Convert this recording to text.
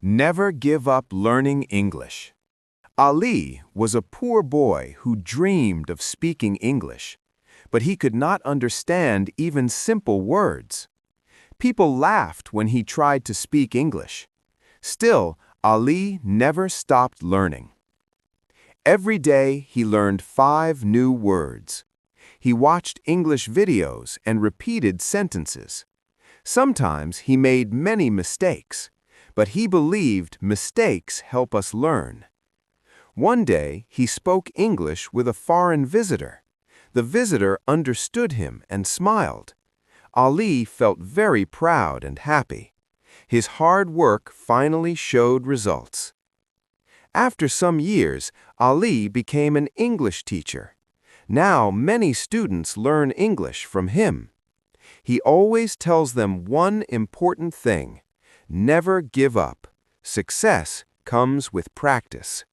Never give up learning English. Ali was a poor boy who dreamed of speaking English, but he could not understand even simple words. People laughed when he tried to speak English. Still, Ali never stopped learning. Every day he learned 5 new words. He watched English videos and repeated sentences. Sometimes he made many mistakes, but he believed mistakes help us learn. One day, he spoke English with a foreign visitor. The visitor understood him and smiled. Ali felt very proud and happy. His hard work finally showed results. After some years, Ali became an English teacher. Now many students learn English from him. He always tells them one important thing: never give up. Success comes with practice.